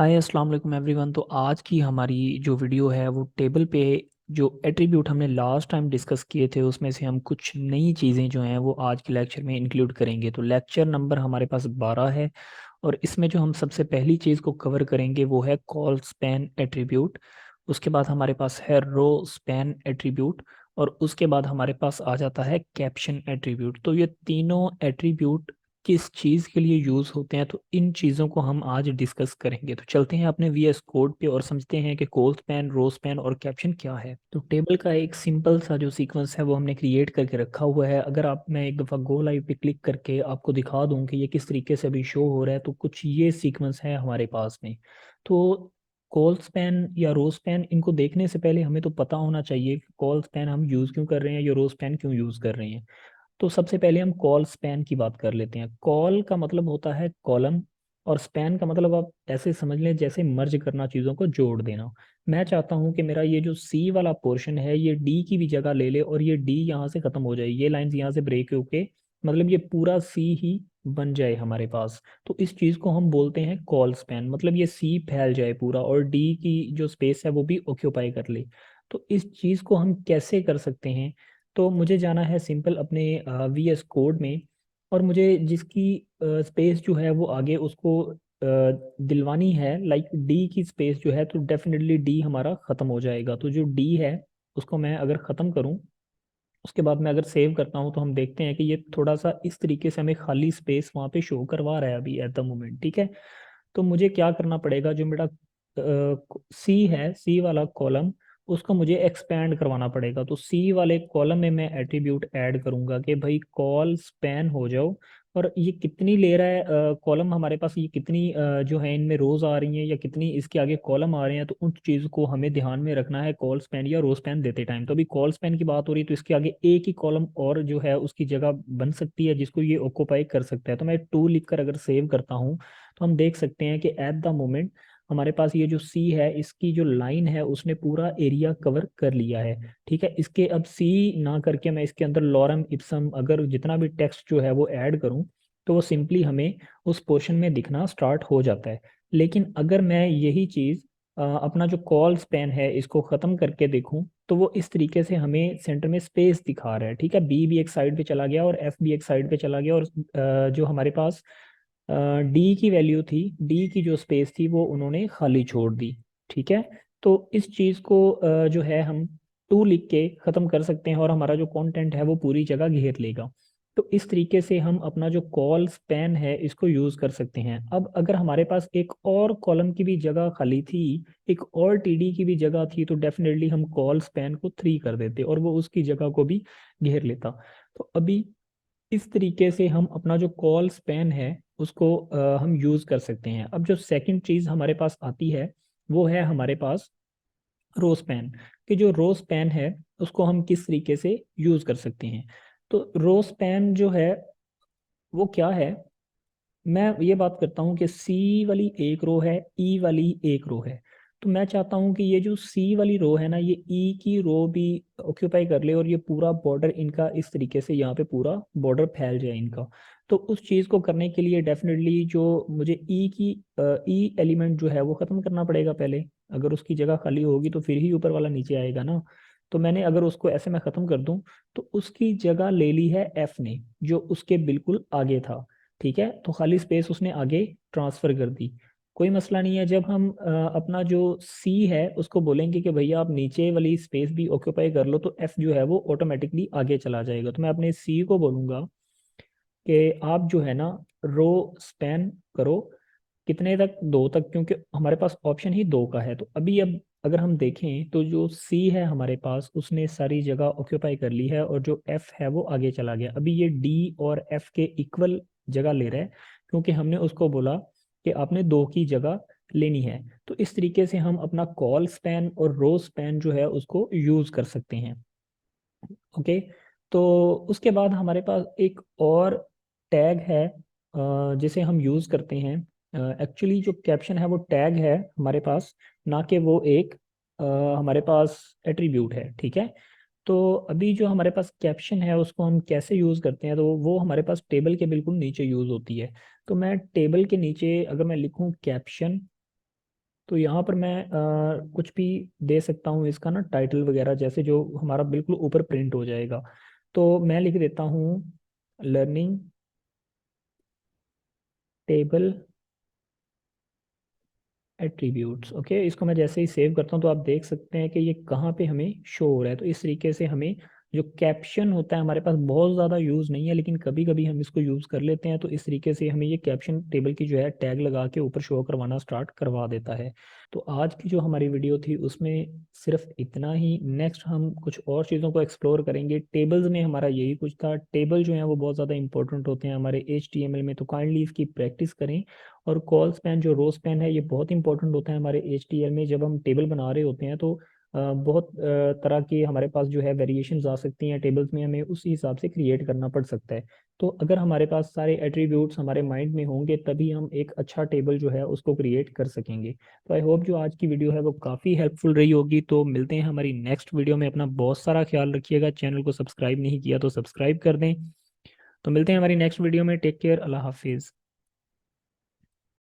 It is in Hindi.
हाय अस्सलाम वालेकुम एवरीवन। तो आज की हमारी जो वीडियो है वो टेबल पे जो एट्रीब्यूट हमने लास्ट टाइम डिस्कस किए थे उसमें से हम कुछ नई चीज़ें जो हैं वो आज के लेक्चर में इंक्लूड करेंगे। तो लेक्चर नंबर हमारे पास 12 है और इसमें जो हम सबसे पहली चीज़ को कवर करेंगे वो है कॉल स्पैन एट्रीब्यूट। उसके बाद हमारे पास है रो स्पैन एट्रीब्यूट और उसके बाद हमारे पास आ जाता है कैप्शन एट्रीब्यूट। तो ये तीनों एट्रीब्यूट किस चीज़ के लिए यूज़ होते हैं, तो इन चीज़ों को हम आज डिस्कस करेंगे। तो चलते हैं अपने वीएस कोड पे और समझते हैं कि कॉल स्पैन, रो स्पैन और कैप्शन क्या है। तो टेबल का एक सिंपल सा जो सीक्वेंस है वो हमने क्रिएट करके रखा हुआ है। अगर आप मैं एक दफ़ा गो लाइव पे क्लिक करके आपको दिखा दूं कि ये किस तरीके से अभी शो हो रहा है, तो कुछ ये सीक्वेंस है हमारे पास में। तो कॉल स्पैन या रो स्पैन, इनको देखने से पहले हमें तो पता होना चाहिए कि कॉल स्पैन हम यूज़ क्यों कर रहे हैं या रो स्पैन क्यों यूज़ कर रहे हैं। तो सबसे पहले हम कॉल स्पैन की बात कर लेते हैं। कॉल का मतलब होता है कॉलम और स्पैन का मतलब आप ऐसे समझ लें जैसे मर्ज करना, चीज़ों को जोड़ देना। मैं चाहता हूं कि मेरा ये जो सी वाला पोर्शन है ये डी की भी जगह ले ले और ये डी यहाँ से खत्म हो जाए, ये लाइंस यहाँ से ब्रेक होके मतलब ये पूरा सी ही बन जाए हमारे पास। तो इस चीज़ को हम बोलते हैं कॉल स्पैन, मतलब ये सी फैल जाए पूरा और डी की जो स्पेस है वो भी ऑक्यूपाई कर ले। तो इस चीज़ को हम कैसे कर सकते हैं? तो मुझे जाना है सिंपल अपने वीएस कोड में और मुझे जिसकी स्पेस जो है वो आगे उसको दिलवानी है, लाइक डी की स्पेस जो है, तो डेफिनेटली डी हमारा ख़त्म हो जाएगा। तो जो डी है उसको मैं अगर ख़त्म करूं, उसके बाद मैं अगर सेव करता हूं तो हम देखते हैं कि ये थोड़ा सा इस तरीके से हमें खाली स्पेस वहाँ पे शो करवा रहा है अभी एट द मोमेंट। ठीक है, तो मुझे क्या करना पड़ेगा, जो मेरा सी है, सी वाला कॉलम, उसको मुझे एक्सपेंड करवाना पड़ेगा। तो सी वाले कॉलम में मैं एट्रीब्यूट ऐड करूंगा कि भाई कॉल स्पैन हो जाओ। और ये कितनी ले रहा है कॉलम हमारे पास, ये कितनी जो है इनमें रोज आ रही हैं या कितनी इसके आगे कॉलम आ रहे हैं, तो उन चीज़ को हमें ध्यान में रखना है कॉल स्पैन या रो स्पैन देते टाइम। तो अभी कॉल स्पैन की बात हो रही है तो इसके आगे एक ही कॉलम और जो है उसकी जगह बन सकती है जिसको ये ऑक्यूपाई कर सकता है। तो मैं टू लिखकर अगर सेव करता हूँ तो हम देख सकते हैं कि एट द मोमेंट हमारे पास ये जो सी है इसकी जो लाइन है उसने पूरा एरिया कवर कर लिया है। ठीक है, इसके अब सी ना करके मैं इसके अंदर लॉरम इप्सम अगर जितना भी टेक्स्ट जो है वो ऐड करूं तो वो सिंपली हमें उस पोर्शन में दिखना स्टार्ट हो जाता है। लेकिन अगर मैं यही चीज़ अपना जो कॉल स्पैन है इसको ख़त्म करके देखूं तो वो इस तरीके से हमें सेंटर में स्पेस दिखा रहा है। ठीक है, बी भी एक साइड पे चला गया और एफ भी एक साइड पे चला गया और जो हमारे पास डी की वैल्यू थी, डी की जो स्पेस थी वो उन्होंने खाली छोड़ दी। ठीक है, तो इस चीज़ को जो है हम टू लिख के ख़त्म कर सकते हैं और हमारा जो कंटेंट है वो पूरी जगह घेर लेगा। तो इस तरीके से हम अपना जो कॉल स्पैन है इसको यूज़ कर सकते हैं। अब अगर हमारे पास एक और कॉलम की भी जगह खाली थी, एक और टीडी की भी जगह थी, तो डेफिनेटली हम कॉल स्पैन को 3 कर देते और वो उसकी जगह को भी घेर लेता। तो अभी इस तरीके से हम अपना जो कॉल स्पैन है उसको हम यूज़ कर सकते हैं। अब जो सेकंड चीज़ हमारे पास आती है वो है हमारे पास रो स्पैन। कि जो रो स्पैन है उसको हम किस तरीके से यूज़ कर सकते हैं। तो रो स्पैन जो है वो क्या है, मैं ये बात करता हूँ कि सी वाली एक रो है, ई वाली एक रो है। तो मैं चाहता हूँ कि ये जो सी वाली रो है ना ये ई की रो भी ऑक्यूपाई कर ले और ये पूरा बॉर्डर इनका इस तरीके से यहाँ पे पूरा बॉर्डर फैल जाए इनका। तो उस चीज़ को करने के लिए डेफिनेटली जो मुझे ई की ई एलिमेंट जो है वो ख़त्म करना पड़ेगा पहले। अगर उसकी जगह खाली होगी तो फिर ही ऊपर वाला नीचे आएगा ना। तो मैंने अगर उसको ऐसे मैं ख़त्म कर दूं तो उसकी जगह ले ली है एफ ने, जो उसके बिल्कुल आगे था। ठीक है, तो खाली स्पेस उसने आगे ट्रांसफर कर दी। कोई मसला नहीं है। जब हम अपना जो सी है उसको बोलेंगे कि भैया आप नीचे वाली स्पेस भी ऑक्यूपाई कर लो, तो एफ जो है वो ऑटोमेटिकली आगे चला जाएगा। तो मैं अपने सी को बोलूंगा कि आप जो है ना रो स्पैन करो कितने तक, दो तक, क्योंकि हमारे पास ऑप्शन ही दो का है। तो अभी अब अगर हम देखें तो जो सी है हमारे पास उसने सारी जगह ऑक्यूपाई कर ली है और जो एफ है वो आगे चला गया। अभी ये डी और एफ के इक्वल जगह ले रहा है क्योंकि हमने उसको बोला कि आपने दो की जगह लेनी है। तो इस तरीके से हम अपना कॉल स्पैन और रो स्पैन जो है उसको यूज कर सकते हैं। ओके, तो उसके बाद हमारे पास एक और टैग है जिसे हम यूज़ करते हैं। एक्चुअली जो कैप्शन है वो टैग है हमारे पास, ना कि वो एक अ, हमारे पास एट्रीब्यूट है। ठीक है, तो अभी जो हमारे पास कैप्शन है उसको हम कैसे यूज़ करते हैं, तो वो हमारे पास टेबल के बिल्कुल नीचे यूज़ होती है। तो मैं टेबल के नीचे अगर मैं लिखूँ कैप्शन तो यहाँ पर मैं कुछ भी दे सकता हूँ इसका ना टाइटल वगैरह, जैसे जो हमारा बिल्कुल ऊपर प्रिंट हो जाएगा। तो मैं लिख देता हूँ लर्निंग टेबल एट्रीब्यूट्स। ओके, इसको मैं जैसे ही सेव करता हूँ तो आप देख सकते हैं कि ये कहाँ पे हमें शो हो रहा है। तो इस तरीके से हमें जो कैप्शन होता है, हमारे पास बहुत ज़्यादा यूज़ नहीं है लेकिन कभी कभी हम इसको यूज़ कर लेते हैं, तो इस तरीके से हमें ये कैप्शन टेबल की जो है टैग लगा के ऊपर शो करवाना स्टार्ट करवा देता है। तो आज की जो हमारी वीडियो थी उसमें सिर्फ इतना ही। नेक्स्ट हम कुछ और चीज़ों को एक्सप्लोर करेंगे। टेबल्स में हमारा यही कुछ था। टेबल जो है वो बहुत ज़्यादा इंपॉर्टेंट होते हैं हमारे HTML में, तो काइंडली इसकी प्रैक्टिस करें। और कॉल स्पैन, जो रो स्पैन है, ये बहुत इंपॉर्टेंट होता है हमारे HTML में। जब हम टेबल बना रहे होते हैं तो बहुत तरह की हमारे पास जो है वेरिएशंस आ सकती हैं टेबल्स में, हमें उसी हिसाब से क्रिएट करना पड़ सकता है। तो अगर हमारे पास सारे एट्रीब्यूट्स हमारे माइंड में होंगे तभी हम एक अच्छा टेबल जो है उसको क्रिएट कर सकेंगे। तो आई होप जो आज की वीडियो है वो काफ़ी हेल्पफुल रही होगी। तो मिलते हैं हमारी नेक्स्ट वीडियो में। अपना बहुत सारा ख्याल रखिएगा। चैनल को सब्सक्राइब नहीं किया तो सब्सक्राइब कर दें। तो मिलते हैं हमारी नेक्स्ट वीडियो में। टेक केयर, अल्लाह हाफिज़।